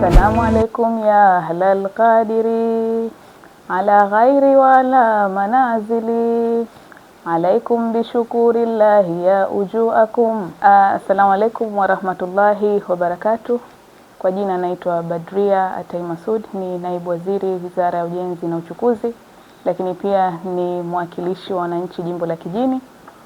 Assalamu alaikum ya ahlal qadiri ala ghairi wala manazili alaikum bishukurillahi ya ujuakum. Assalamu alaikum wa rahmatullahi wa barakatuh. Kwa jina naitwa Badria Atai Masud, ni naibu waziri Wizara ya Ujenzi na Uchukuzi, lakini pia ni mwakilishi wa wananchi jimbo la Kijini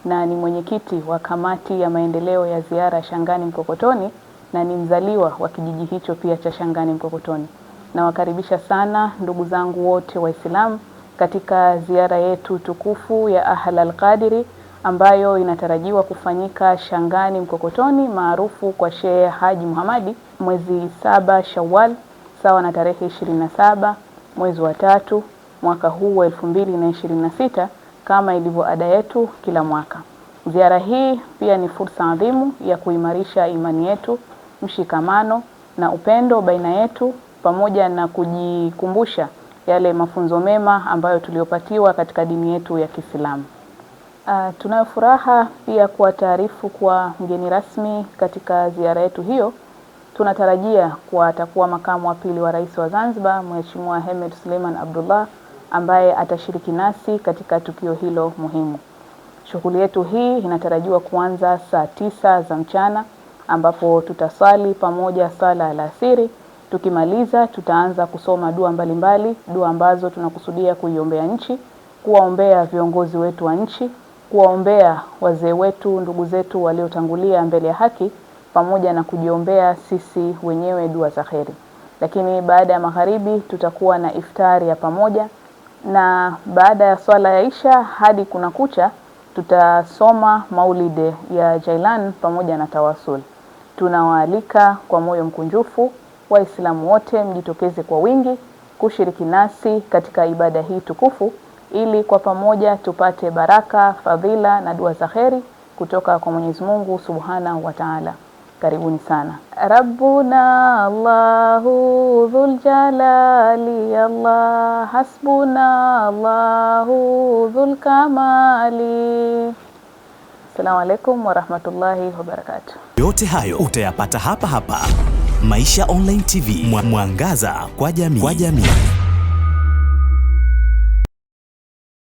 na ni mwenyekiti wa kamati ya maendeleo ya ziara Shangani Mkokotoni na ni mzaliwa wa kijiji hicho pia cha Shangani Mkokotoni. Nawakaribisha sana ndugu zangu wote Waislamu katika ziara yetu tukufu ya Ahlal Qadiri ambayo inatarajiwa kufanyika Shangani Mkokotoni maarufu kwa Sheikh Haji Muhammadi mwezi 7 Shawwal sawa na tarehe 27 mwezi wa 3 mwaka huu wa 2026 kama ilivyo ada yetu kila mwaka. Ziara hii pia ni fursa adhimu ya kuimarisha imani yetu, mshikamano na upendo baina yetu pamoja na kujikumbusha yale mafunzo mema ambayo tuliopatiwa katika dini yetu ya Kiislamu. Tunayo furaha pia kwa taarifu kwa mgeni rasmi katika ziara yetu hiyo. Tunatarajia kuwa atakuwa makamu wa pili wa rais wa Zanzibar, Mheshimiwa Hemed Suleiman Abdullah, ambaye atashiriki nasi katika tukio hilo muhimu. Shughuli yetu hii inatarajiwa kuanza saa 9 za mchana ambapo tutasali pamoja sala alasiri. Tukimaliza tutaanza kusoma dua mbalimbali, dua ambazo tunakusudia kuiombea nchi, kuwaombea viongozi wetu wa nchi, kuwaombea wazee wetu, ndugu zetu waliotangulia mbele ya haki, pamoja na kujiombea sisi wenyewe dua za kheri. Lakini baada ya magharibi tutakuwa na iftari ya pamoja, na baada ya swala ya Isha hadi kuna kucha tutasoma maulide ya Jailan pamoja na tawasul. Tunawaalika kwa moyo mkunjufu Waislamu wote mjitokeze kwa wingi kushiriki nasi katika ibada hii tukufu ili kwa pamoja tupate baraka, fadhila na dua za kheri kutoka kwa Mwenyezi Mungu Subhanahu wa Ta'ala. Karibuni sana. Rabbuna Allahu dhul jalali Allah, hasbuna Allahu dhul kamali. Assalamu alaikum wa rahmatullahi wa barakatuh. Yote hayo utayapata hapa Maisha Online TV, mwangaza kwa jamii.